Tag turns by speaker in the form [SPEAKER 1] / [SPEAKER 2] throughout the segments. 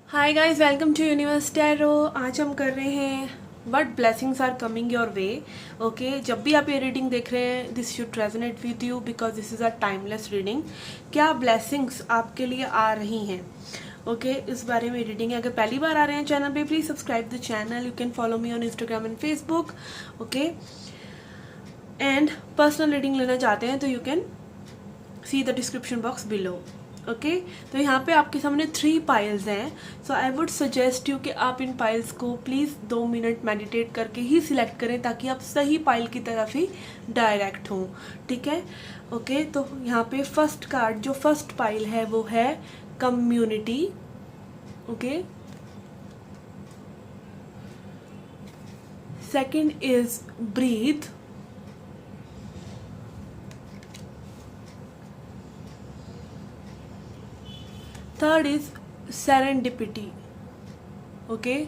[SPEAKER 1] Hi guys, welcome to universe tarot. आज हम कर रहे हैं what blessings are coming your way. Okay, जब भी आप ये रीडिंग देख रहे हैं this should resonate with you because this is a timeless reading. क्या ब्लेसिंग्स आपके लिए आ रही हैं? ओके, इस बारे में रीडिंग है। अगर पहली बार आ रहे हैं चैनल पे, please subscribe the channel. You can follow me on Instagram and Facebook. Okay, and personal reading लेना चाहते हैं तो you can see the description box below. Okay, तो यहाँ पे आपके सामने 3 पाइल्स हैं। सो आई वुड सजेस्ट यू कि आप इन पाइल्स को प्लीज़ 2 मिनट मेडिटेट करके ही सिलेक्ट करें ताकि आप सही पाइल की तरफ ही डायरेक्ट हों। ठीक है? ओके, तो यहाँ पे फर्स्ट कार्ड, जो फर्स्ट पाइल है वो है community. Okay, second is breath. Third is serendipity. Okay,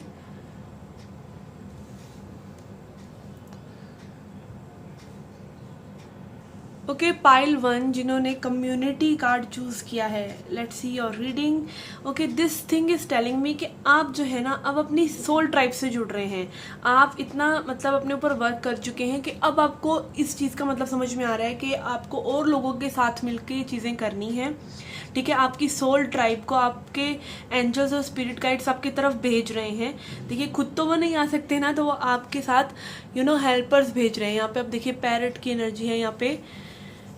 [SPEAKER 1] okay, pile 1 जिन्होंने कम्युनिटी कार्ड चूज़ किया है, let's see your reading. Okay, this thing is telling me कि आप जो है ना अब अपनी सोल ट्राइब से जुड़ रहे हैं। आप इतना मतलब अपने ऊपर वर्क कर चुके हैं कि अब आपको इस चीज़ का मतलब समझ में आ रहा है कि आपको और लोगों के साथ मिलकर ये चीज़ें करनी हैं। ठीक है, आपकी सोल ट्राइब को आपके एंजल्स और स्पिरिट गाइड्स आपकी तरफ भेज रहे हैं। देखिए, खुद तो वो नहीं आ सकते ना, तो वो आपके साथ हेल्पर्स भेज रहे हैं। यहाँ पे आप देखिए पैरट की एनर्जी है, यहाँ पे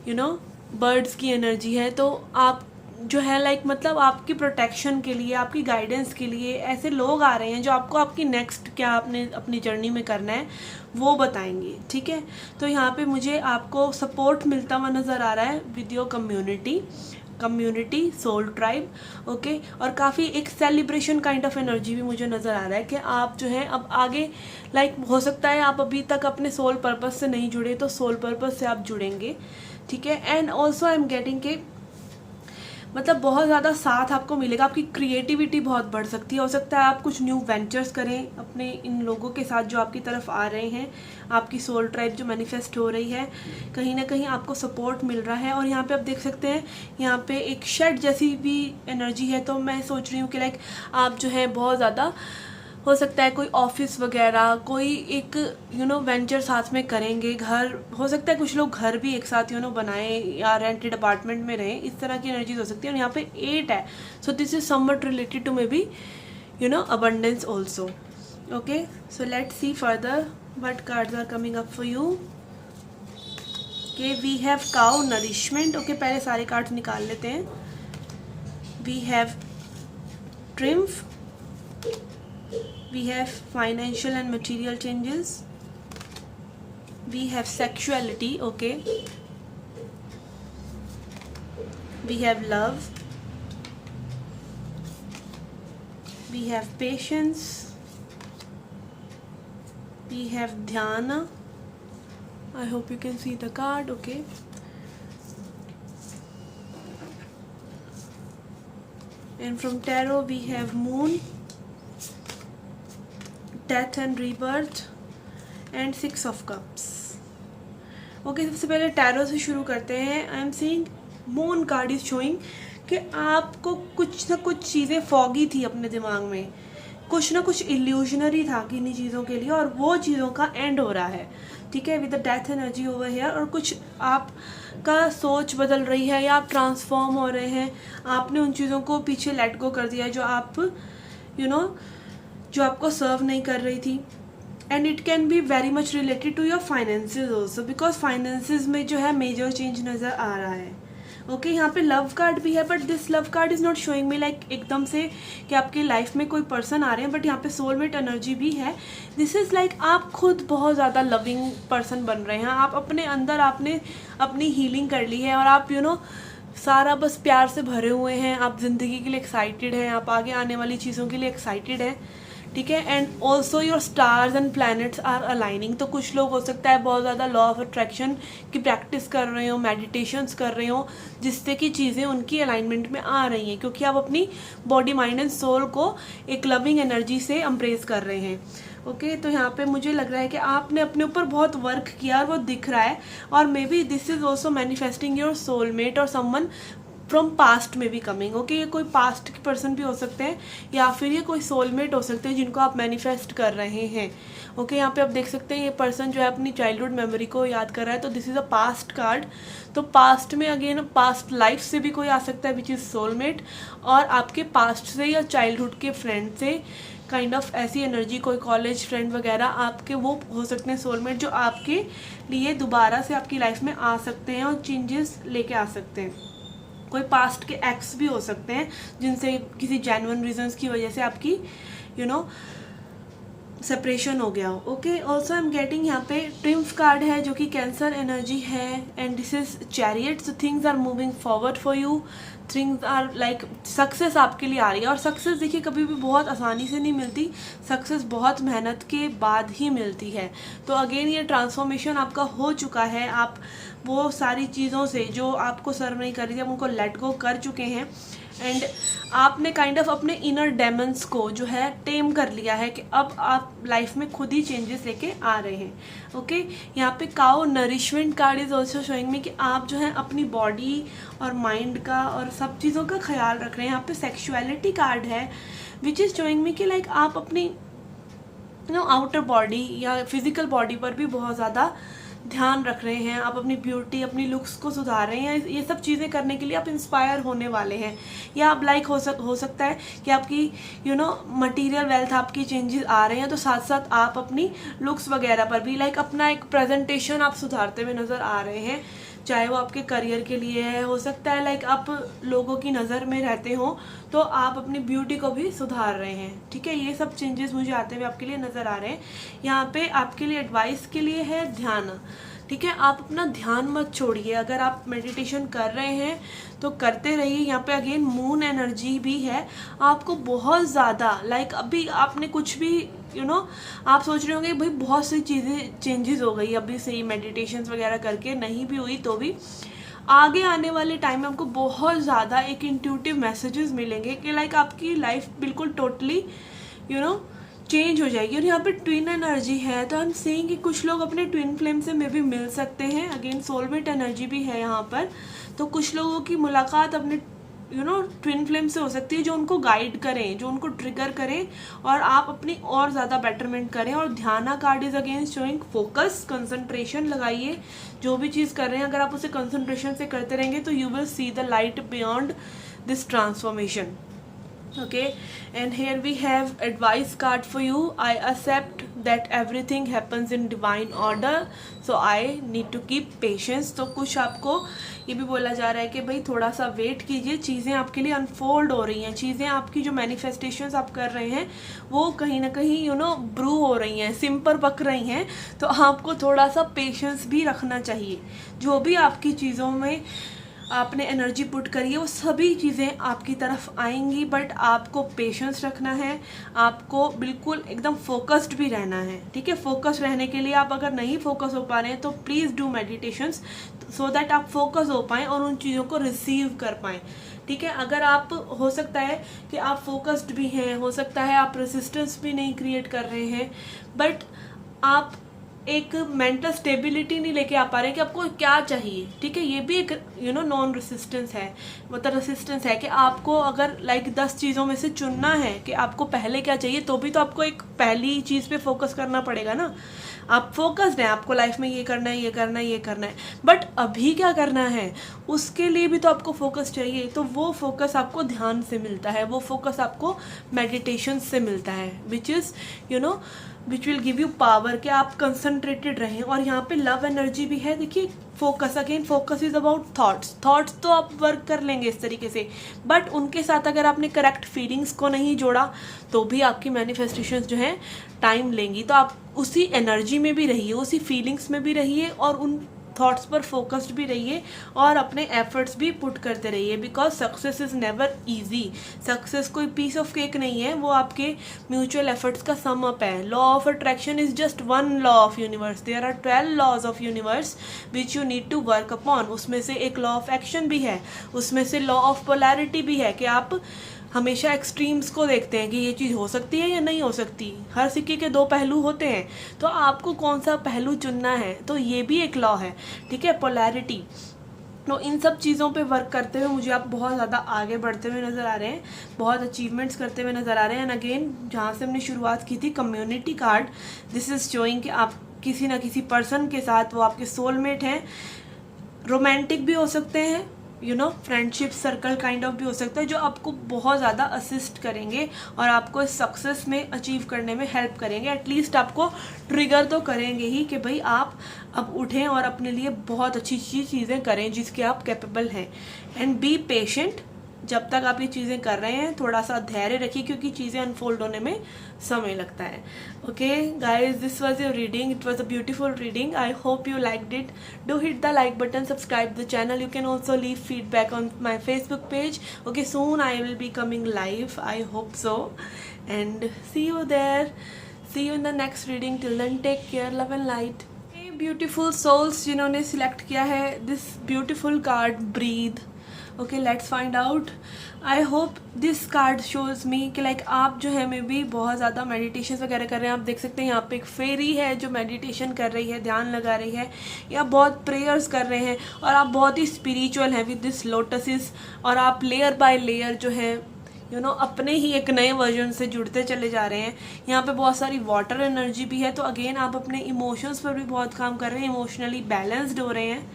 [SPEAKER 1] बर्ड्स की एनर्जी है। तो आप जो है लाइक मतलब आपकी प्रोटेक्शन के लिए, आपकी गाइडेंस के लिए ऐसे लोग आ रहे हैं जो आपको आपकी नेक्स्ट क्या आपने अपनी जर्नी में करना है वो बताएंगे। ठीक है, तो यहाँ पे मुझे आपको सपोर्ट मिलता हुआ नज़र आ रहा है with your community soul tribe. Okay, और काफ़ी एक सेलिब्रेशन काइंड ऑफ एनर्जी भी मुझे नज़र आ रहा है कि आप जो है अब आगे लाइक हो सकता है आप अभी तक अपने सोल पर्पस से नहीं जुड़े तो सोल पर्पस से आप जुड़ेंगे। ठीक है, and also I am getting के मतलब बहुत ज़्यादा साथ आपको मिलेगा, आपकी क्रिएटिविटी बहुत बढ़ सकती है। हो सकता है आप कुछ न्यू वेंचर्स करें अपने इन लोगों के साथ जो आपकी तरफ आ रहे हैं। आपकी सोल ट्राइब जो मैनिफेस्ट हो रही है, कहीं ना कहीं आपको सपोर्ट मिल रहा है। और यहाँ पे आप देख सकते हैं यहाँ पे एक शेड जैसी भी एनर्जी है। तो मैं सोच रही हूँ कि लाइक आप जो है बहुत ज़्यादा हो सकता है कोई ऑफिस वगैरह कोई एक वेंचर साथ में करेंगे। घर हो सकता है कुछ लोग घर भी एक साथ बनाएं या रेंटेड अपार्टमेंट में रहें, इस तरह की एनर्जीज हो सकती है। और यहाँ पे 8 है, so this is something related to maybe abundance also. Okay, so let's see further what cards are coming up for you. Okay, we have cow nourishment. Okay, पहले सारे कार्ड्स निकाल लेते हैं। We have triumph. We have financial and material changes. We have sexuality. Okay, we have love. We have patience. We have dhyana. I hope you can see the card. Okay, and from tarot we have moon, death and rebirth, and 6 of cups. Okay, सबसे पहले tarot से शुरू करते हैं। I am seeing moon card is showing कि आपको कुछ ना कुछ चीज़ें फॉगी थी अपने दिमाग में, कुछ ना कुछ इल्यूजनरी था किन्हीं चीज़ों के लिए, और वो चीज़ों का एंड हो रहा है। ठीक है, with the death energy over here. और कुछ आपका सोच बदल रही है या आप ट्रांसफॉर्म हो रहे हैं। आपने उन चीज़ों को पीछे लेट गो कर दिया है जो आप जो आपको सर्व नहीं कर रही थी। And it can be very much related to your finances also, because finances में जो है मेजर चेंज नज़र आ रहा है। ओके, यहाँ पे लव कार्ड भी है, but this love card is not showing me like एकदम से कि आपकी लाइफ में कोई पर्सन आ रहे हैं, बट यहाँ पे सोलमेट एनर्जी भी है। दिस इज़ लाइक आप खुद बहुत ज़्यादा लविंग पर्सन बन रहे हैं। आप अपने अंदर आपने अपनी हीलिंग कर ली है और आप सारा बस प्यार से भरे हुए हैं। आप ज़िंदगी के लिए एक्साइटेड हैं, आप आगे आने वाली चीज़ों के लिए एक्साइटेड हैं। ठीक है, and also your stars and planets are aligning. तो कुछ लोग हो सकता है बहुत ज़्यादा लॉ ऑफ अट्रैक्शन की प्रैक्टिस कर रहे हो, मेडिटेशंस कर रहे हो, जिससे कि चीज़ें उनकी अलाइनमेंट में आ रही हैं, क्योंकि आप अपनी बॉडी माइंड एंड सोल को एक लविंग एनर्जी से एम्ब्रेस कर रहे हैं। ओके, तो यहाँ पे मुझे लग रहा है कि आपने अपने ऊपर बहुत वर्क किया और वो दिख रहा है। और may be this is also manifesting your soulmate और समवन फ्रॉम पास्ट में भी कमिंग। ओके, ये कोई पास्ट के पर्सन भी हो सकते हैं या फिर ये कोई सोलमेट हो सकते हैं जिनको आप मैनिफेस्ट कर रहे हैं। ओके, यहाँ पे आप देख सकते हैं ये पर्सन जो है अपनी चाइल्डहुड मेमोरी को याद कर रहा है, तो this is a past card. तो पास्ट में अगेन पास्ट लाइफ से भी कोई आ सकता है विच इज़ सोलमेट, और आपके पास्ट से या चाइल्डहुड के फ्रेंड से काइंड ऑफ ऐसी एनर्जी, कोई कॉलेज फ्रेंड वगैरह आपके वो हो सकते हैं सोलमेट, जो आपके लिए दोबारा से आपकी लाइफ में आ सकते हैं और चेंजेस लेके आ सकते हैं। कोई पास्ट के एक्स भी हो सकते हैं जिनसे किसी जेन्युइन रीजंस की वजह से आपकी सेपरेशन हो गया हो। Okay, also I am getting यहाँ पे ट्रिम्फ कार्ड है जो कि कैंसर एनर्जी है, and this is chariot. So things are moving forward for you, things are like success आपके लिए आ रही है। और सक्सेस देखिए कभी भी बहुत आसानी से नहीं मिलती, सक्सेस बहुत मेहनत के बाद ही मिलती है। तो अगेन ये ट्रांसफॉर्मेशन आपका हो चुका है, आप वो सारी चीज़ों से जो आपको सर्व नहीं कर रही थी आप उनको लेट गो कर चुके हैं, एंड आपने काइंड ऑफ अपने इनर डेमन्स को जो है टेम कर लिया है कि अब आप लाइफ में खुद ही चेंजेस लेके आ रहे हैं। ओके, यहाँ पे cow nourishment card is also showing me कि आप जो है अपनी बॉडी और माइंड का और सब चीज़ों का ख्याल रख रहे हैं। यहाँ पे सेक्सुअलिटी कार्ड है विच इज़ शोइंग मी कि लाइक आप अपनी आउटर बॉडी या फिजिकल बॉडी पर भी बहुत ज़्यादा ध्यान रख रहे हैं, आप अपनी ब्यूटी, अपनी लुक्स को सुधार रहे हैं। ये सब चीज़ें करने के लिए आप इंस्पायर होने वाले हैं, या आप लाइक हो सकता है कि आपकी मटेरियल वेल्थ आपकी चेंजेस आ रहे हैं, तो साथ साथ आप अपनी लुक्स वगैरह पर भी लाइक अपना एक प्रेजेंटेशन आप सुधारते हुए नज़र आ रहे हैं, चाहे वो आपके करियर के लिए है, हो सकता है लाइक आप लोगों की नज़र में रहते हो तो आप अपनी ब्यूटी को भी सुधार रहे हैं। ठीक है, ये सब चेंजेस मुझे आते हुए आपके लिए नज़र आ रहे हैं। यहाँ पे आपके लिए एडवाइस के लिए है ध्यान। ठीक है, आप अपना ध्यान मत छोड़िए, अगर आप मेडिटेशन कर रहे हैं तो करते रहिए। यहाँ पे अगेन मून एनर्जी भी है, आपको बहुत ज़्यादा लाइक अभी आपने कुछ भी आप सोच रहे होंगे भाई बहुत सी चीज़ें चेंजेस हो गई अभी से ही मेडिटेशंस वगैरह करके, नहीं भी हुई तो भी आगे आने वाले टाइम में आपको बहुत ज़्यादा एक इंट्यूटिव मैसेजेस मिलेंगे कि लाइक आपकी लाइफ बिल्कुल टोटली चेंज हो जाएगी। और यहाँ पे ट्विन एनर्जी है, तो हम सेइंग कि कुछ लोग अपने ट्विन फ्लेम से मे भी मिल सकते हैं। अगेन सोलमेट एनर्जी भी है यहाँ पर, तो कुछ लोगों की मुलाकात अपने ट्विन फ्लेम से हो सकती है जो उनको गाइड करें, जो उनको ट्रिगर करें और आप अपनी और ज़्यादा बेटरमेंट करें। और ध्यान card is again showing focus, concentration लगाइए जो भी चीज़ कर रहे हैं, अगर आप उसे कंसंट्रेशन से करते रहेंगे तो you will see the light beyond this transformation. Okay, and here we have advice card for you. I accept that everything happens in divine order, so I need to keep patience. तो कुछ आपको ये भी बोला जा रहा है कि भाई थोड़ा सा वेट कीजिए, चीज़ें आपके लिए अनफोल्ड हो रही हैं, चीज़ें आपकी जो मैनिफेस्टेशंस आप कर रहे हैं वो कहीं ना कहीं ब्रू हो रही हैं, सिम पर पक रही हैं, तो आपको थोड़ा सा पेशेंस भी रखना चाहिए। जो भी आपकी चीज़ों में आपने एनर्जी पुट करी है वो सभी चीज़ें आपकी तरफ आएंगी, बट आपको पेशेंस रखना है, आपको बिल्कुल एकदम फोकस्ड भी रहना है। ठीक है, फोकस रहने के लिए आप अगर नहीं फोकस हो पा रहे हैं तो please do meditations so that आप फोकस हो पाएँ और उन चीज़ों को रिसीव कर पाएँ। ठीक है, अगर आप हो सकता है कि आप फोकस्ड भी हैं, हो सकता है आप रेसिस्टेंस भी नहीं क्रिएट कर रहे हैं, बट आप एक मेंटल स्टेबिलिटी नहीं लेके आ पा रहे कि आपको क्या चाहिए। ठीक है, ये भी एक नॉन रेसिस्टेंस है, मतलब रेसिस्टेंस है कि आपको अगर लाइक 10 चीज़ों में से चुनना है कि आपको पहले क्या चाहिए, तो भी तो आपको एक पहली चीज़ पे फोकस करना पड़ेगा ना। आप फोकस्ड हैं, आपको लाइफ में ये करना है, ये करना है, ये करना है, बट अभी क्या करना है उसके लिए भी तो आपको फोकस चाहिए। तो वो फोकस आपको ध्यान से मिलता है, वो फोकस आपको मेडिटेशन से मिलता है, which will give you power कि आप कंसंट्रेटेड रहें। और यहाँ पे लव एनर्जी भी है। देखिए focus, again focus is about thoughts तो आप वर्क कर लेंगे इस तरीके से, बट उनके साथ अगर आपने करेक्ट फीलिंग्स को नहीं जोड़ा तो भी आपकी मैनिफेस्टेशंस जो हैं टाइम लेंगी। तो आप उसी एनर्जी में भी रहिए, उसी फीलिंग्स में भी रहिए और उन थॉट्स पर फोकस्ड भी रहिए और अपने एफर्ट्स भी पुट करते रहिए, because success is never easy. Success कोई पीस ऑफ केक नहीं है, वो आपके म्यूचुअल एफर्ट्स का सम अप है। Law of attraction is just one law of universe, there are 12 laws of universe which you need to work upon. उसमें से एक लॉ ऑफ एक्शन भी है, उसमें से लॉ ऑफ पोलैरिटी भी है कि आप हमेशा एक्सट्रीम्स को देखते हैं कि ये चीज़ हो सकती है या नहीं हो सकती। हर सिक्के के 2 पहलू होते हैं, तो आपको कौन सा पहलू चुनना है, तो ये भी एक लॉ है। ठीक है, पोलैरिटी। तो इन सब चीज़ों पे वर्क करते हुए मुझे आप बहुत ज़्यादा आगे बढ़ते हुए नज़र आ रहे हैं, बहुत अचीवमेंट्स करते हुए नज़र आ रहे हैं। एंड अगेन जहाँ से हमने शुरुआत की थी, community card, this is showing कि आप किसी ना किसी पर्सन के साथ, वो आपके सोलमेट हैं, रोमांटिक भी हो सकते हैं, फ्रेंडशिप सर्कल काइंड ऑफ भी हो सकता है, जो आपको बहुत ज़्यादा असिस्ट करेंगे और आपको इस सक्सेस में अचीव करने में हेल्प करेंगे। एटलीस्ट आपको ट्रिगर तो करेंगे ही कि भाई आप अब उठें और अपने लिए बहुत अच्छी चीज़ें करें जिसके आप कैपेबल हैं। एंड बी पेशेंट, जब तक आप ये चीज़ें कर रहे हैं थोड़ा सा धैर्य रखिए, क्योंकि चीज़ें अनफोल्ड होने में समय लगता है। Okay guys, this was your reading, it was a beautiful reading, I hope you liked it. Do hit the like button, subscribe the channel, you can also leave feedback on my Facebook page. Okay, soon I will be coming live, I hope so, and see you there, see you in the next reading. Till then, take care, love and light. Beautiful souls जिन्होंने select किया है this beautiful card, breath. Okay, let's find out. I hope this card shows me कि like आप जो है may be बहुत ज़्यादा meditation वगैरह कर रहे हैं। आप देख सकते हैं यहाँ पे एक फेरी है जो मेडिटेशन कर रही है, ध्यान लगा रही है, या बहुत प्रेयर्स कर रहे हैं, और आप बहुत ही स्पिरिचुअल हैं विद दिस लोटसिस, और आप लेयर बाय लेयर जो है अपने ही एक नए वर्जन से जुड़ते चले जा रहे हैं। यहाँ पे बहुत सारी वाटर एनर्जी भी है, तो अगेन आप अपने इमोशंस पर भी बहुत काम कर रहे हैं, इमोशनली बैलेंस्ड हो रहे हैं।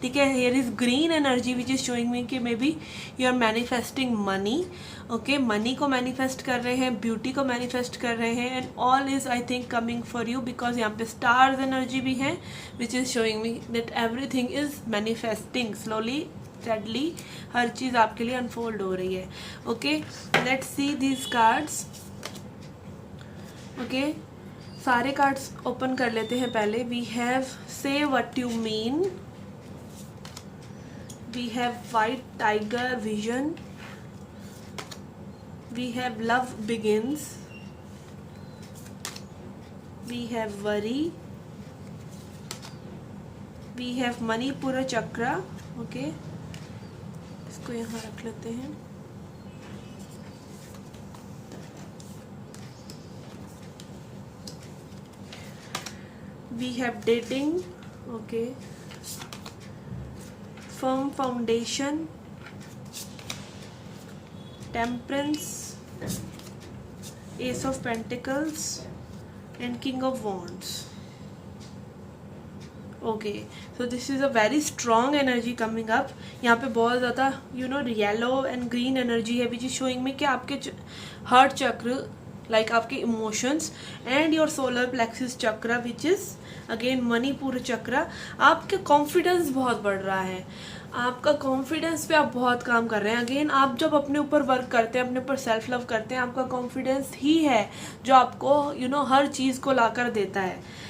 [SPEAKER 1] ठीक है, here is green energy which is showing me कि may be you are manifesting money. Okay, money को मैनिफेस्ट कर रहे हैं, ब्यूटी को मैनिफेस्ट कर रहे हैं, and all is I think coming for you, because यहाँ पे स्टार्स एनर्जी भी है which is showing me that everything is manifesting slowly steadily, हर चीज़ आपके लिए अनफोल्ड हो रही है। Okay, let's see these cards. Okay, सारे कार्ड्स ओपन कर लेते हैं पहले। We have say what you mean, we have white tiger vision, we have love begins, we have worry, we have Manipur chakra. Okay, इसको यहाँ रख लेते हैं। We have dating, okay, firm foundation, temperance, ace of pentacles and king of wands. Okay, so this is a very strong energy coming up. यहाँ पे बहुत ज़्यादा yellow and green energy है विच इज शोइंग में कि आपके heart चक्र, like आपके emotions and your solar plexus चक्र विच इज़ अगेन मणिपुर चक्र, आपके कॉन्फिडेंस बहुत बढ़ रहा है, आपका कॉन्फिडेंस पे आप बहुत काम कर रहे हैं। अगेन आप जब अपने ऊपर वर्क करते हैं, अपने ऊपर सेल्फ लव करते हैं, आपका कॉन्फिडेंस ही है जो आपको हर चीज़ को लाकर देता है।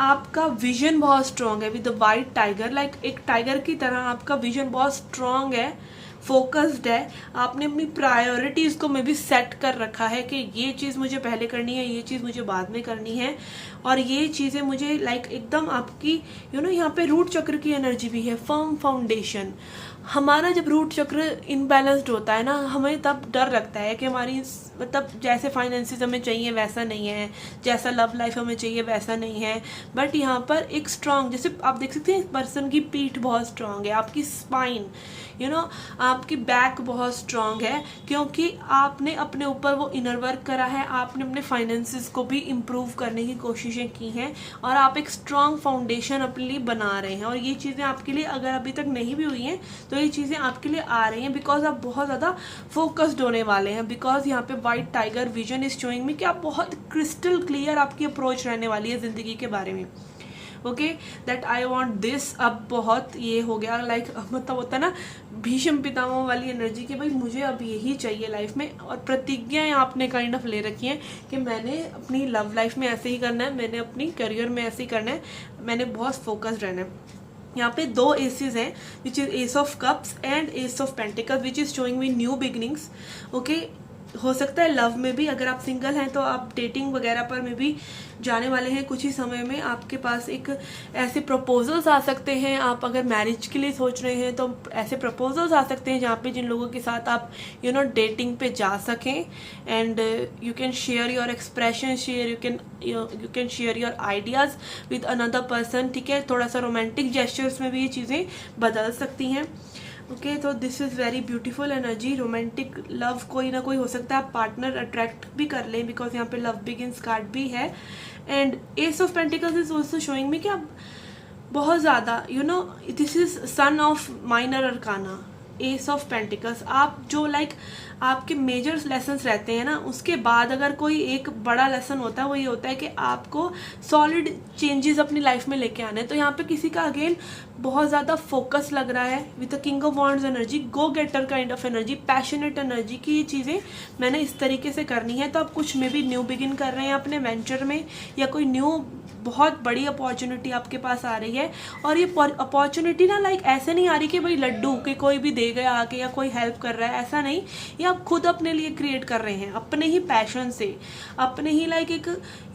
[SPEAKER 1] आपका विजन बहुत स्ट्रॉन्ग है with the white tiger, like एक टाइगर की तरह आपका विजन बहुत स्ट्रॉन्ग है, फोकस्ड है। आपने अपनी प्रायोरिटीज़ को में भी सेट कर रखा है कि ये चीज़ मुझे पहले करनी है, ये चीज़ मुझे बाद में करनी है, और ये चीज़ें मुझे लाइक एकदम आपकी यहाँ पे रूट चक्र की एनर्जी भी है, फर्म फाउंडेशन। हमारा जब रूट चक्र इनबैलेंस्ड होता है ना, हमें तब डर लगता है कि हमारी मतलब जैसे फाइनेंसेस हमें चाहिए वैसा नहीं है, जैसा लव लाइफ हमें चाहिए वैसा नहीं है। बट यहाँ पर एक स्ट्रॉन्ग, जैसे आप देख सकते हैं पर्सन की पीठ बहुत स्ट्रॉन्ग है, आपकी स्पाइन आपकी बैक बहुत स्ट्रॉन्ग है, क्योंकि आपने अपने ऊपर वो इनर वर्क करा है, आपने अपने फाइनेंसेस को भी इम्प्रूव करने की कोशिशें की हैं, और आप एक स्ट्रॉन्ग फाउंडेशन अपने लिए बना रहे हैं। और ये चीज़ें आपके लिए अगर अभी तक नहीं भी हुई हैं तो ये चीज़ें आपके लिए आ रही हैं, बिकॉज आप बहुत ज़्यादा फोकस्ड होने वाले हैं। बिकॉज यहाँ पे white tiger vision is showing me कि आप बहुत क्रिस्टल क्लियर आपकी अप्रोच रहने वाली है ज़िंदगी के बारे में। Okay, that I want this, अब बहुत ये हो गया, लाइक मतलब होता है ना भीष्म पितामह वाली एनर्जी कि भाई मुझे अब यही चाहिए लाइफ में, और प्रतिज्ञाएं आपने काइंड ऑफ ले रखी हैं कि मैंने अपनी लव लाइफ में ऐसे ही करना है, मैंने अपनी करियर में ऐसे ही करना है, मैंने बहुत फोकस्ड रहना है। यहाँ पे दो एसेस हैं which is S of cups and S of pentacles which is showing me new beginnings. Okay, हो सकता है लव में भी, अगर आप सिंगल हैं तो आप डेटिंग वगैरह पर में भी जाने वाले हैं कुछ ही समय में। आपके पास एक ऐसे प्रपोजल्स आ सकते हैं, आप अगर मैरिज के लिए सोच रहे हैं तो ऐसे प्रपोजल्स आ सकते हैं जहाँ पे जिन लोगों के साथ आप डेटिंग पे जा सकें, and you can share your expression, you can share your ideas with another person. ठीक है, थोड़ा सा रोमांटिक जेस्चर्स में भी ये चीज़ें बदल सकती हैं। ओके, तो this is very beautiful energy. Romantic love कोई ना कोई हो सकता है, आप पार्टनर अट्रैक्ट भी कर लें, बिकॉज यहाँ पे लव बिगिंस कार्ड भी है। And S of pentacles is also showing me कि आप बहुत ज़्यादा this is son of minor arcana, S of pentacles. आप जो आपके मेजर लेसन्स रहते हैं ना, उसके बाद अगर कोई एक बड़ा लेसन होता है वो ये होता है कि आपको सॉलिड चेंजेस अपनी लाइफ में लेके आने हैं। तो यहाँ पे किसी का अगेन बहुत ज़्यादा फोकस लग रहा है with the king of wands energy, go getter kind of energy, passionate energy की ये चीज़ें मैंने इस तरीके से करनी है। तो आप कुछ में भी न्यू बिगिन कर रहे हैं अपने वेंचर में, या कोई न्यू बहुत बड़ी अपॉर्चुनिटी आपके पास आ रही है। और ये अपॉर्चुनिटी ना ऐसे नहीं आ रही कि भाई लड्डू के कोई भी दे गया आके या कोई हेल्प कर रहा है, ऐसा नहीं। ये आप खुद अपने लिए क्रिएट कर रहे हैं, अपने ही पैशन से, अपने ही एक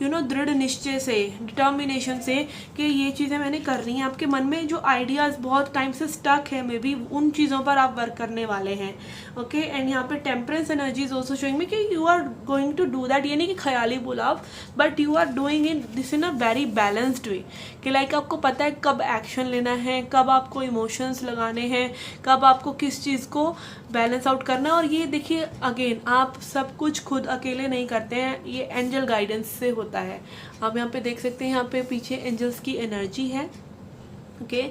[SPEAKER 1] दृढ़ निश्चय से, डिटर्मिनेशन से कि ये चीज़ें मैंने करनी है। आपके मन में जो आइडियाज़ बहुत टाइम से स्टक है, मे बी उन चीज़ों पर आप वर्क करने वाले हैं। ओके, एंड यहाँ पे temperance energy is also showing me कि you are going to do that. ये नहीं कि ख्याली बुलाव, but you are doing in this in a very balanced way कि आपको पता है कब एक्शन लेना है, कब आपको इमोशंस लगाने हैं, कब आपको किस चीज़ को बैलेंस आउट करना है। और ये देखिए अगेन, आप सब कुछ खुद अकेले नहीं करते हैं, ये एंजल गाइडेंस से होता है। आप यहाँ पे देख सकते हैं, यहाँ पे पीछे एंजल्स की एनर्जी है। Okay,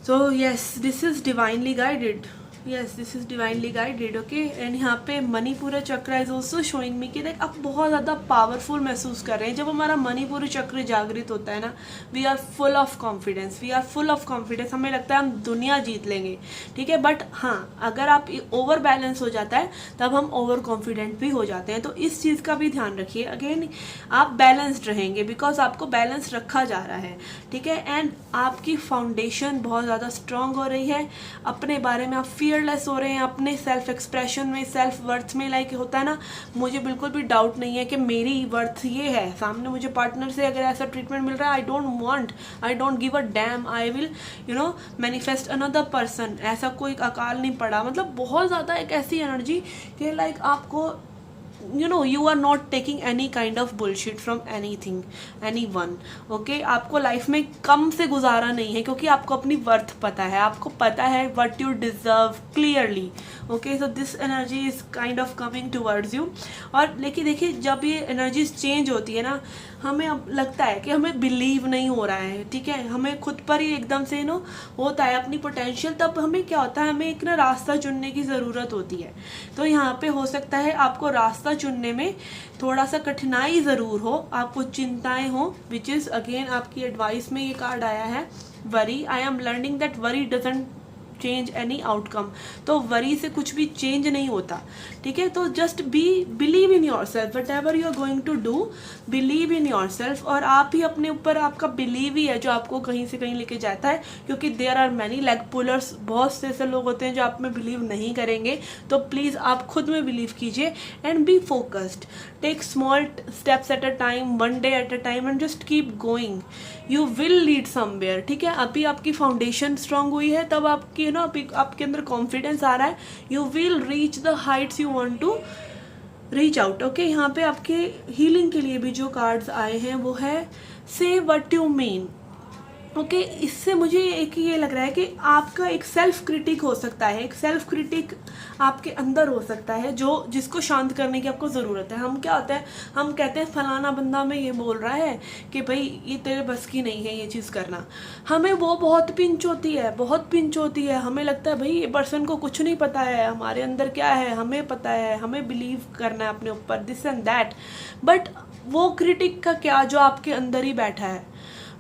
[SPEAKER 1] so yes, this is divinely guided, yes this is divinely guided. Okay, and यहाँ पे मणिपुर चक्र इज ऑल्सो शोइंग मी कि आप बहुत ज़्यादा पावरफुल महसूस कर रहे हैं। जब हमारा मणिपुर चक्र जागृत होता है ना, we are full of confidence, we are full of confidence, हमें लगता है हम दुनिया जीत लेंगे। ठीक है, बट हाँ, अगर आप ओवर बैलेंस हो जाता है तब हम ओवर कॉन्फिडेंट भी हो जाते हैं। तो इस चीज़ का भी ध्यान रखिए। अगेन आप बैलेंस्ड रहेंगे बिकॉज आपको बैलेंस रखा जा रहा है। ठीक है, एंड आपकी फाउंडेशन बहुत ज़्यादा स्ट्रांग हो रही है, अपने बारे में आप फियरलेस हो रहे हैं, अपने सेल्फ एक्सप्रेशन में, सेल्फ वर्थ में। होता है ना, मुझे बिल्कुल भी डाउट नहीं है कि मेरी वर्थ ये है, सामने मुझे पार्टनर से अगर ऐसा ट्रीटमेंट मिल रहा है, I don't give a dam, I will manifest another person. ऐसा कोई अकाल नहीं पड़ा, मतलब बहुत ज़्यादा एक ऐसी एनर्जी कि आपको you are not taking any kind of bullshit from anyone. Okay, आपको लाइफ में कम से गुजारा नहीं है, क्योंकि आपको अपनी वर्थ पता है, आपको पता है what you deserve clearly. Okay, so this energy is kind of coming towards you. और लेकिन देखिए, जब ये एनर्जीज चेंज होती है ना, हमें अब लगता है कि हमें बिलीव नहीं हो रहा है। ठीक है, हमें खुद पर ही एकदम से होता है अपनी पोटेंशियल, तब हमें क्या होता है, हमें एक रास्ता चुनने की ज़रूरत होती है। तो यहाँ पे हो सकता है आपको रास्ता चुनने में थोड़ा सा कठिनाई ज़रूर हो, आपको चिंताएं हो, विच इज़ अगेन आपकी एडवाइस में ये कार्ड आया है, worry. I am learning that worry doesn't change any outcome. तो वरी से कुछ भी चेंज नहीं होता। ठीक है, तो just believe in yourself, whatever you are going to do, believe in yourself. और आप ही अपने ऊपर, आपका बिलीव ही है जो आपको कहीं से कहीं लेके जाता है, क्योंकि there are many leg pullers, बहुत से ऐसे लोग होते हैं जो आप में बिलीव नहीं करेंगे। तो प्लीज़ आप खुद में बिलीव कीजिए and be focused, take small steps at a time, one day at a time, and just keep going, you will lead somewhere. ठीक है, अभी आपकी फाउंडेशन स्ट्रांग हुई है, तब आपकी आपके अंदर कॉन्फिडेंस आ रहा है, you will reach the heights you want to reach out. Okay, यहाँ पे आपके हीलिंग के लिए भी जो कार्ड्स आए हैं वो है से व्हाट यू मीन। ओके, इससे मुझे एक ये लग रहा है कि आपका एक सेल्फ क्रिटिक हो सकता है, एक सेल्फ क्रिटिक आपके अंदर हो सकता है जिसको शांत करने की आपको ज़रूरत है। हम क्या होता है, हम कहते हैं फलाना बंदा में ये बोल रहा है कि भाई ये तेरे बस की नहीं है ये चीज़ करना, हमें वो बहुत पिंच होती है, बहुत पिंच होती है। हमें लगता है भाई ये पर्सन को कुछ नहीं पता है हमारे अंदर क्या है, हमें पता है, हमें बिलीव करना है अपने ऊपर, दिस एंड दैट। बट वो क्रिटिक का क्या जो आपके अंदर ही बैठा है,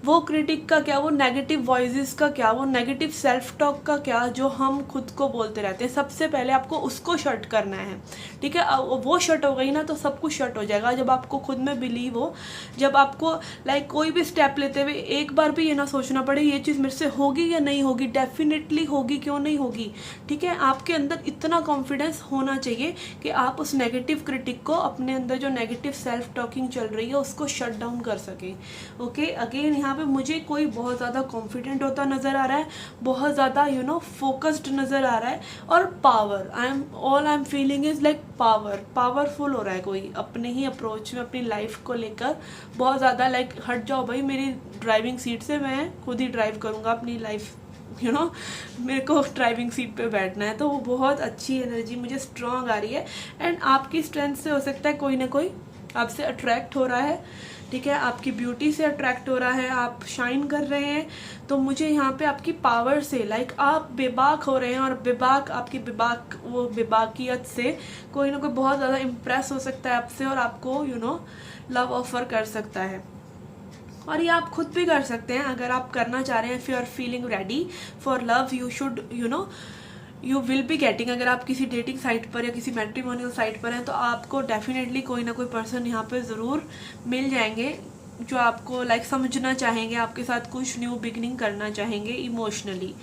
[SPEAKER 1] वो क्रिटिक का क्या, वो नेगेटिव वॉइसेस का क्या, वो नेगेटिव सेल्फ टॉक का क्या जो हम खुद को बोलते रहते हैं, सबसे पहले आपको उसको शट करना है, ठीक है। वो शट हो गई ना तो सब कुछ शट हो जाएगा। जब आपको खुद में बिलीव हो, जब आपको लाइक कोई भी स्टेप लेते हुए एक बार भी ये ना सोचना पड़े ये चीज़ मेरे से होगी या नहीं होगी, डेफिनेटली होगी, क्यों नहीं होगी, ठीक है। आपके अंदर इतना कॉन्फिडेंस होना चाहिए कि आप उस नेगेटिव क्रिटिक को, अपने अंदर जो नेगेटिव सेल्फ टॉकिंग चल रही है उसको शट डाउन कर सकें। ओके, अगेन यहाँ पे मुझे कोई बहुत ज़्यादा कॉन्फिडेंट होता नज़र आ रहा है, बहुत ज़्यादा फोकस्ड नज़र आ रहा है, और power, I am feeling is like powerful हो रहा है कोई अपने ही अप्रोच में, अपनी लाइफ को लेकर बहुत ज़्यादा लाइक हट जाओ भाई मेरी ड्राइविंग सीट से, मैं खुद ही ड्राइव करूँगा अपनी लाइफ, मेरे को ड्राइविंग सीट पे बैठना है। तो वो बहुत अच्छी एनर्जी मुझे स्ट्रॉन्ग आ रही है, एंड आपकी स्ट्रेंथ से हो सकता है कोई ना कोई आपसे अट्रैक्ट हो रहा है, ठीक है, आपकी ब्यूटी से अट्रैक्ट हो रहा है, आप शाइन कर रहे हैं। तो मुझे यहाँ पे आपकी पावर से लाइक आप बेबाक हो रहे हैं, और आपकी बेबाकियत से कोई ना कोई बहुत ज़्यादा इम्प्रेस हो सकता है आपसे, और आपको लव ऑफर कर सकता है। और ये आप खुद भी कर सकते हैं अगर आप करना चाह रहे हैं। If you are feeling ready for love, you should you will be getting. अगर आप किसी डेटिंग साइट पर या किसी मैट्रिमोनियल साइट पर हैं तो आपको डेफिनेटली कोई ना कोई पर्सन यहाँ पे ज़रूर मिल जाएंगे जो आपको लाइक समझना चाहेंगे, आपके साथ कुछ न्यू बिगनिंग करना चाहेंगे इमोशनली।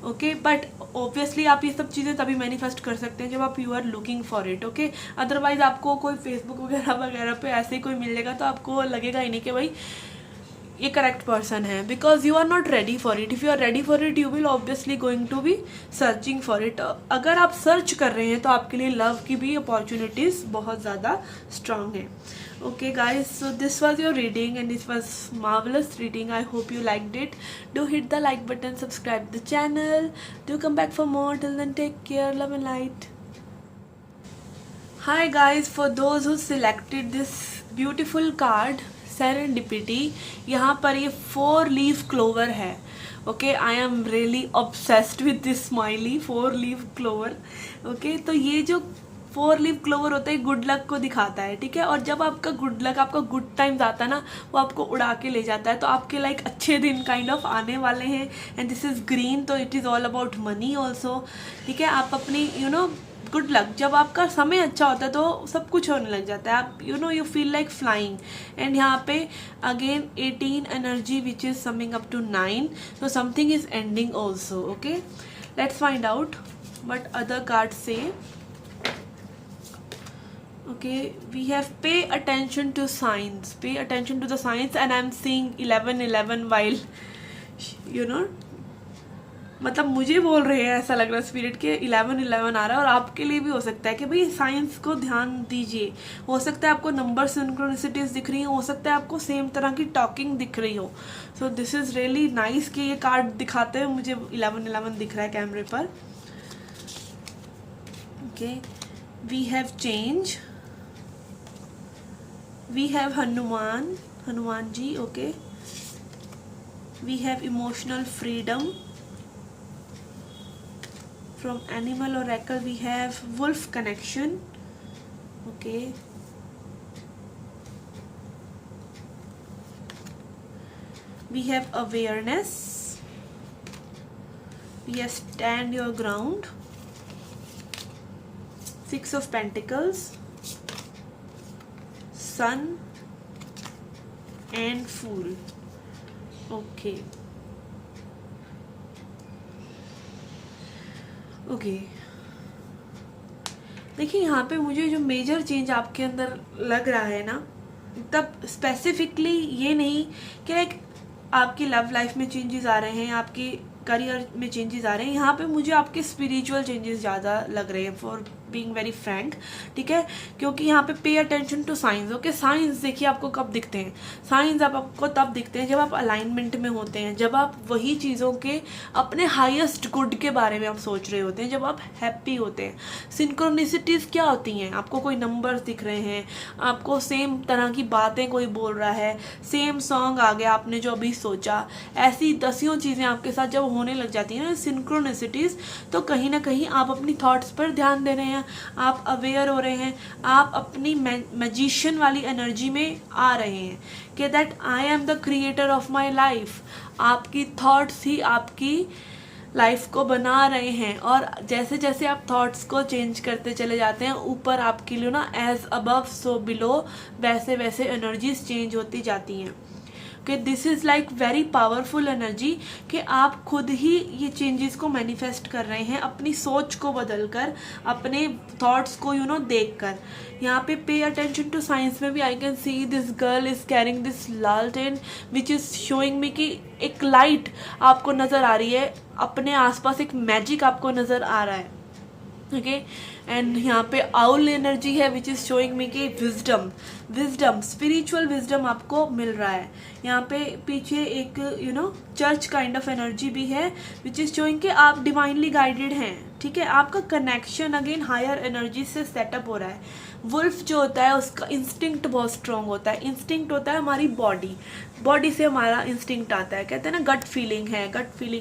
[SPEAKER 1] ओके, बट ऑब्वियसली आप ये सब चीज़ें तभी मैनिफेस्ट कर सकते हैं जब आप you are looking for it. Okay, otherwise आपको कोई फेसबुक वगैरह पे ऐसे ही कोई मिलेगा तो आपको लगेगा ही नहीं कि भाई ये करेक्ट पर्सन है, because you are not ready for it. If you are ready for it you will obviously going to be searching for it. अगर आप सर्च कर रहे हैं तो आपके लिए लव की भी अपॉर्चुनिटीज़ बहुत ज़्यादा स्ट्रांग है। Okay guys, so this was your reading and this was marvellous reading. I hope you liked it. Do hit the like button, subscribe the channel, do come back for more. Till then, take care, love and light. Hi guys, for those who selected this beautiful card serendipity, यहाँ पर ये 4 leaf clover है। Okay, I am really obsessed with this smiley 4 leaf clover. Okay, तो ये जो 4 leaf clover होता है good luck को दिखाता है, ठीक है। और जब आपका गुड लक, आपका गुड टाइम्स आता है ना, वो आपको उड़ा के ले जाता है। तो आपके लाइक अच्छे दिन काइंड ऑफ आने वाले हैं। एंड दिस इज़ ग्रीन, तो it is all about money also, ठीक है। आप अपनी गुड लक, जब आपका समय अच्छा होता है तो सब कुछ होने लग जाता है, आप you feel like flying. And यहाँ पे again 18 energy which is summing up to 9, so something is ending also. Okay, let's find out what other cards say. Okay, we have pay attention to signs, pay attention to the signs, and I'm seeing 11 while मतलब मुझे बोल रहे हैं, ऐसा लग रहा है spirit के 11 आ रहा है। और आपके लिए भी हो सकता है कि भाई साइंस को ध्यान दीजिए। हो सकता है आपको नंबर सिंक्रोनिसिटीज दिख रही हो सकता है आपको सेम तरह की टॉकिंग दिख रही हो। सो दिस इज़ रियली नाइस कि ये कार्ड दिखाते हुए मुझे 11 दिख रहा है कैमरे पर। Okay, we have change, we have Hanuman ji. Okay, we have emotional freedom. From Animal Oracle we have Wolf Connection. Okay, we have Awareness, we have Stand Your Ground, 6 of Pentacles, Sun and Fool. Okay, okay, देखिए यहाँ पे मुझे जो major change आपके अंदर लग रहा है ना, तब स्पेसिफिकली ये नहीं कि लाइक आपकी लव लाइफ में चेंजेस आ रहे हैं, आपके करियर में चेंजेस आ रहे हैं। यहाँ पे मुझे आपके स्पिरिचुअल चेंजेस ज़्यादा लग रहे हैं, फॉर बीइंग वेरी फ्रैंक, ठीक है। क्योंकि यहाँ पे pay attention to science. Okay, science देखिए आपको कब दिखते हैं, साइंस आपको तब दिखते हैं जब आप अलाइनमेंट में होते हैं, जब आप वही चीज़ों के अपने हाईएस्ट गुड के बारे में आप सोच रहे होते हैं, जब आप हैप्पी होते हैं। सिंक्रोनिसिटीज़ क्या होती हैं, आपको कोई नंबर्स दिख रहे हैं, आपको सेम तरह की बातें कोई बोल रहा है, सेम सॉन्ग आ गया आपने जो अभी सोचा, ऐसी दसियों चीज़ें आपके साथ जब होने लग जाती हैं सिंक्रोनिसिटीज़, तो कहीं ना कहीं आप अपनी थॉट्स पर ध्यान दे रहे हैं, हैं, आप अवेयर हो रहे हैं, आप अपनी मैजिशियन वाली एनर्जी में आ रहे हैं कि that I am the creator of my life. आपकी थॉट्स ही आपकी लाइफ को बना रहे हैं, और जैसे जैसे आप थॉट्स को चेंज करते चले जाते हैं, ऊपर आपके लिए ना एज अबव सो बिलो, वैसे वैसे एनर्जीज चेंज होती जाती हैं। कि this is like very powerful energy कि आप खुद ही ये चेंजेस को मैनिफेस्ट कर रहे हैं अपनी सोच को बदल कर, अपने थॉट्स को देख कर। यहाँ पे अटेंशन टू साइंस में भी I can see this girl is carrying this लालटेन विच इज़ शोइंग मी कि एक लाइट आपको नज़र आ रही है, अपने आसपास एक मैजिक आपको नज़र आ रहा है। ओके, एंड यहाँ पे आउल एनर्जी है विच इज़ शोइंग मी कि विजडम स्पिरिचुअल विजडम आपको मिल रहा है। यहाँ पे पीछे एक चर्च काइंड ऑफ एनर्जी भी है विच इज़ शोइंग कि आप डिवाइनली गाइडेड हैं। ठीक है, आपका कनेक्शन अगेन हायर एनर्जी से सेटअप हो रहा है। वुल्फ जो होता है उसका इंस्टिंक्ट बहुत स्ट्रॉन्ग होता है। इंस्टिंक्ट होता है हमारी बॉडी से हमारा इंस्टिंक्ट आता है, कहते हैं ना गट फीलिंग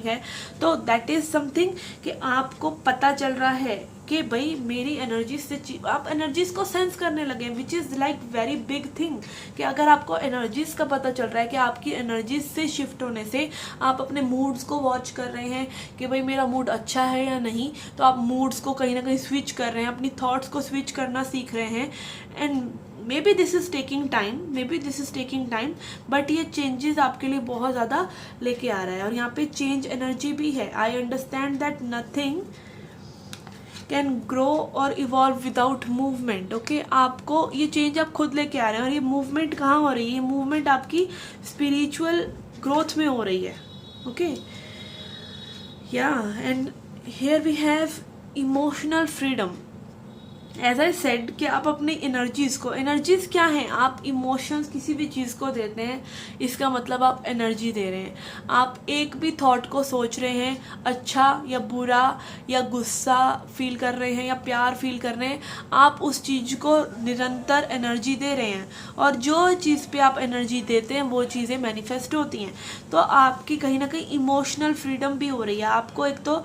[SPEAKER 1] है। तो दैट इज़ समथिंग कि आपको पता चल रहा है कि भाई मेरी एनर्जी से आप एनर्जीज को सेंस करने लगे, which is like very big thing. कि अगर आपको एनर्जीज का पता चल रहा है कि आपकी एनर्जीज से शिफ्ट होने से आप अपने मूड्स को वॉच कर रहे हैं कि भाई मेरा मूड अच्छा है या नहीं, तो आप मूड्स को कहीं ना कहीं स्विच कर रहे हैं, अपनी थॉट्स को स्विच करना सीख रहे हैं। And may be this is taking time, but ये चेंजेस आपके लिए बहुत ज़्यादा लेके आ रहा है। और यहाँ पे चेंज एनर्जी भी है। I understand that nothing can grow और इवॉल्व विदाउट मूवमेंट। ओके, आपको ये चेंज आप खुद लेके आ रहे हैं, और ये मूवमेंट कहाँ हो रही है? ये मूवमेंट आपकी स्पिरिचुअल ग्रोथ में हो रही है। ओके, या and here we have emotional freedom. As I said कि आप अपनी एनर्जीज क्या हैं? आप इमोशंस किसी भी चीज़ को देते हैं, इसका मतलब आप एनर्जी दे रहे हैं। आप एक भी थॉट को सोच रहे हैं, अच्छा या बुरा या गुस्सा फील कर रहे हैं या प्यार फील कर रहे हैं, आप उस चीज़ को निरंतर एनर्जी दे रहे हैं, और जो चीज़ पे आप एनर्जी देते हैं वो चीज़ें मैनिफेस्ट होती हैं। तो आपकी कहीं ना कहीं इमोशनल फ्रीडम भी हो रही है। आपको एक तो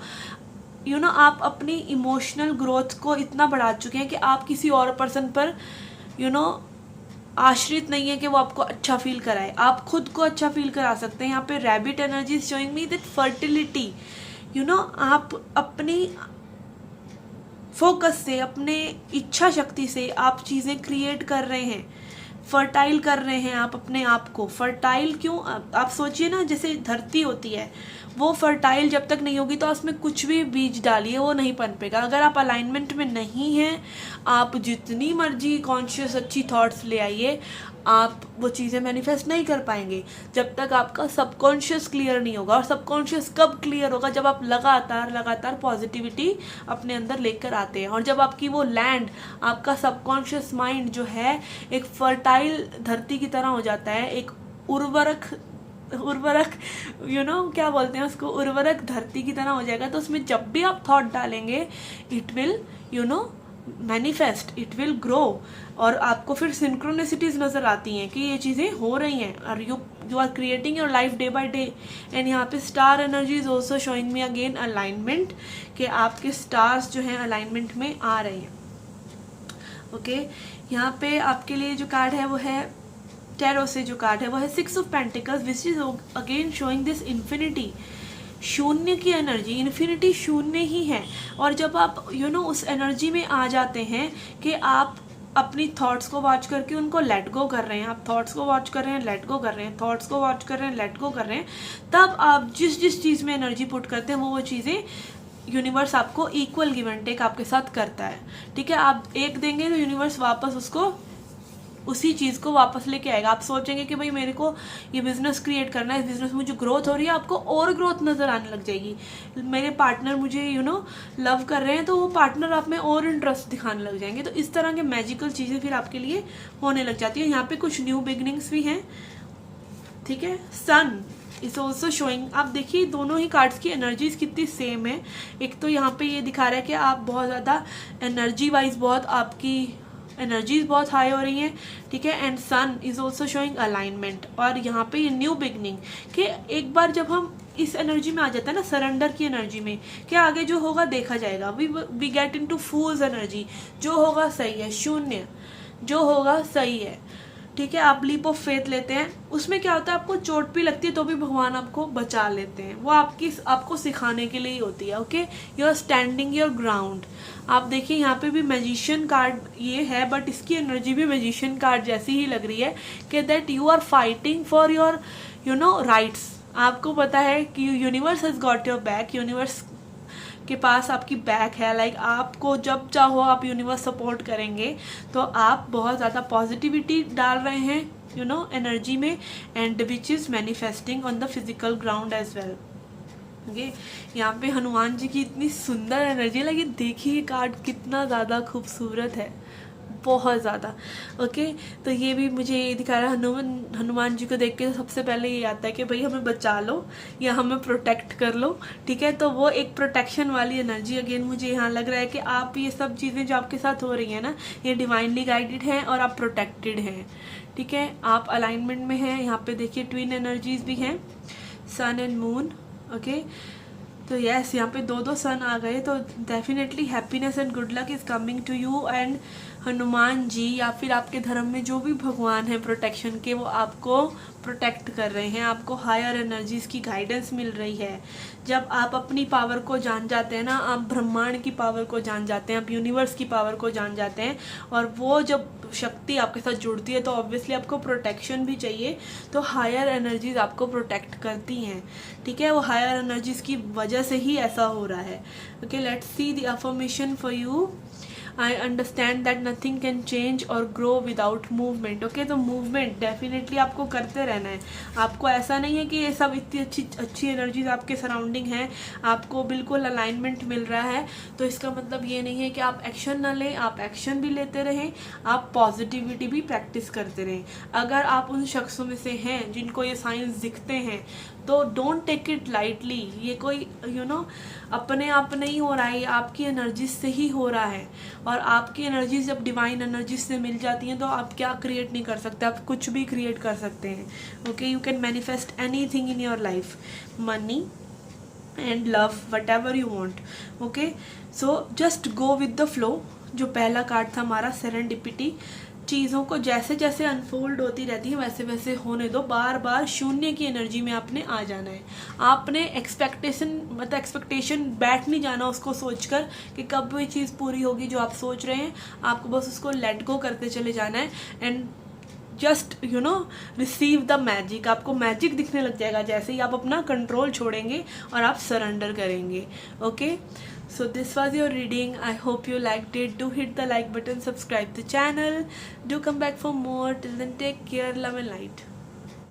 [SPEAKER 1] आप अपनी इमोशनल ग्रोथ को इतना बढ़ा चुके हैं कि आप किसी और पर्सन पर आश्रित नहीं है कि वो आपको अच्छा फील कराए, आप खुद को अच्छा फील करा सकते हैं। यहाँ पे rabbit energy showing me that fertility, आप अपनी फोकस से, अपने इच्छा शक्ति से आप चीज़ें क्रिएट कर रहे हैं, फर्टाइल कर रहे हैं आप अपने आप को। फर्टाइल क्यों? आप सोचिए ना, जैसे धरती होती है, वो फर्टाइल जब तक नहीं होगी तो उसमें कुछ भी बीज डालिए वो नहीं पनपेगा। अगर आप अलाइनमेंट में नहीं हैं, आप जितनी मर्जी कॉन्शियस अच्छी थॉट्स ले आइए, आप वो चीज़ें मैनिफेस्ट नहीं कर पाएंगे जब तक आपका सबकॉन्शियस क्लियर नहीं होगा। और सबकॉन्शियस कब क्लियर होगा? जब आप लगातार पॉजिटिविटी अपने अंदर लेकर आते हैं, और जब आपकी वो लैंड, आपका सबकॉन्शियस माइंड जो है एक फर्टाइल धरती की तरह हो जाता है, एक उर्वरक क्या बोलते हैं उसको, उर्वरक धरती की तरह हो जाएगा। तो उसमें जब भी आप थॉट डालेंगे, it will manifest, it will grow, और आपको फिर सिंक्रोनिसिटीज नज़र आती हैं कि ये चीज़ें हो रही हैं, और you are creating your life day by day. And यहाँ पे star energy is also showing me again alignment, कि आपके स्टार्स जो हैं अलाइनमेंट में आ रहे हैं। ओके, यहाँ पे आपके लिए जो कार्ड है वो है टैरो से, जो कार्ड है वो है 6 of pentacles, which is again showing this infinity, शून्य की एनर्जी। इन्फिनिटी शून्य ही है, और जब आप उस एनर्जी में आ जाते हैं कि आप अपनी थॉट्स को वॉच करके उनको लेट गो कर रहे हैं, आप थॉट्स को वॉच कर रहे हैं, लेट गो कर रहे हैं, थॉट्स को वॉच कर रहे हैं, लेट गो कर रहे हैं, तब आप जिस चीज़ में एनर्जी पुट करते हैं वो चीज़ें यूनिवर्स आपको इक्वल गिव एंड टेक आपके साथ करता है। ठीक है, आप एक देंगे तो यूनिवर्स वापस उसको उसी चीज़ को वापस लेके आएगा। आप सोचेंगे कि भाई मेरे को ये बिज़नेस क्रिएट करना है, इस बिज़नेस में जो ग्रोथ हो रही है, आपको और ग्रोथ नज़र आने लग जाएगी। मेरे पार्टनर मुझे लव कर रहे हैं, तो वो पार्टनर आप में और इंटरेस्ट दिखाने लग जाएंगे। तो इस तरह के मैजिकल चीज़ें फिर आपके लिए होने लग जाती है। यहाँ पे कुछ न्यू बिगनिंग्स भी हैं। ठीक है, सन इज ऑल्सो शोइंग। आप देखिए दोनों ही कार्ड्स की एनर्जीज कितनी सेम है। एक तो यहाँ पे ये दिखा रहा है कि आप बहुत ज़्यादा एनर्जी वाइज बहुत आपकी एनर्जीज बहुत हाई हो रही हैं। ठीक है, and sun is also showing alignment. और यहाँ पे ये न्यू बिगनिंग कि एक बार जब हम इस एनर्जी में आ जाता है ना, सरेंडर की एनर्जी में, क्या आगे जो होगा देखा जाएगा। We get into fool's energy, जो होगा सही है, शून्य, जो होगा सही है, ठीक है। आप लीप ऑफ फेथ लेते हैं, उसमें क्या होता है, आपको चोट भी लगती है तो भी भगवान आपको बचा लेते हैं, वो आपको सिखाने के लिए ही होती है। Okay, you are standing your ground. आप देखिए यहाँ पे भी मैजिशियन कार्ड ये है, बट इसकी एनर्जी भी मैजिशियन कार्ड जैसी ही लग रही है कि that you are fighting for your rights. आपको पता है कि universe has got your back, universe के पास आपकी बैक है। लाइक आपको जब चाहो आप यूनिवर्स सपोर्ट करेंगे, तो आप बहुत ज़्यादा पॉजिटिविटी डाल रहे हैं एनर्जी में, and which is manifesting on the physical ground as well. Okay, यहाँ पे हनुमान जी की इतनी सुंदर एनर्जी लगी, देखिए कार्ड कितना ज़्यादा खूबसूरत है, बहुत ज़्यादा। ओके, तो ये भी मुझे ये दिखा रहा है, हनुमान जी को देख के सबसे पहले ये आता है कि भाई हमें बचा लो या हमें प्रोटेक्ट कर लो, ठीक है। तो वो एक प्रोटेक्शन वाली एनर्जी अगेन मुझे यहाँ लग रहा है कि आप ये सब चीज़ें जो आपके साथ हो रही हैं ना, ये डिवाइनली गाइडेड हैं और आप प्रोटेक्टेड हैं, ठीक है। आप अलाइनमेंट में हैं। यहाँ पे देखिए ट्विन एनर्जीज भी हैं, सन एंड मून। ओके, तो यस, यहाँ पे दो सन आ गए, तो definitely happiness and good luck is coming to you. And Hanuman ji या फिर आपके धर्म में जो भी भगवान हैं प्रोटेक्शन के, वो आपको प्रोटेक्ट कर रहे हैं, आपको हायर एनर्जीज़ की गाइडेंस मिल रही है। जब आप अपनी पावर को जान जाते हैं ना, आप ब्रह्मांड की पावर को जान जाते हैं, आप यूनिवर्स की पावर को जान जाते हैं, और वो जब शक्ति आपके साथ जुड़ती है तो ऑब्वियसली आपको प्रोटेक्शन भी चाहिए, तो हायर एनर्जीज आपको प्रोटेक्ट करती हैं, ठीक है। वो हायर एनर्जीज की वजह से ही ऐसा हो रहा है। Okay, let's see the affirmation for you. I understand that nothing can change और ग्रो विदाउट मूवमेंट। ओके, तो मूवमेंट डेफिनेटली आपको करते रहना है। आपको ऐसा नहीं है कि ये सब इतनी अच्छी एनर्जीज आपके सराउंडिंग हैं, आपको बिल्कुल अलाइनमेंट मिल रहा है, तो इसका मतलब ये नहीं है कि आप एक्शन ना लें, आप एक्शन भी लेते रहें, आप पॉजिटिविटी भी प्रैक्टिस करते रहें। अगर आप उन शख्सों में से हैं जिनको ये साइंस दिखते हैं, तो डोंट टेक इट लाइटली। ये कोई अपने आप नहीं हो रहा है, ये आपकी एनर्जी से ही हो रहा है, और आपकी एनर्जी जब डिवाइन एनर्जी से मिल जाती हैं तो आप क्या क्रिएट नहीं कर सकते, आप कुछ भी क्रिएट कर सकते हैं। Okay, you can manifest anything in your life, money and love, what ever you want. Okay, so just go with the flow. जो पहला कार्ड था हमारा सेरेंडिपिटी, चीज़ों को जैसे जैसे अनफोल्ड होती रहती है वैसे वैसे होने दो, बार बार शून्य की एनर्जी में आपने आ जाना है। आपने एक्सपेक्टेशन बैठ नहीं जाना उसको सोचकर कि कब वो चीज़ पूरी होगी जो आप सोच रहे हैं, आपको बस उसको लेट गो करते चले जाना है, and just receive the magic. आपको मैजिक दिखने लग जाएगा जैसे ही आप अपना कंट्रोल छोड़ेंगे और आप सरेंडर करेंगे। Okay, so this was your reading. I hope you liked it. Do hit the like button, subscribe the channel, do come back for more. Till then, take care, love and light.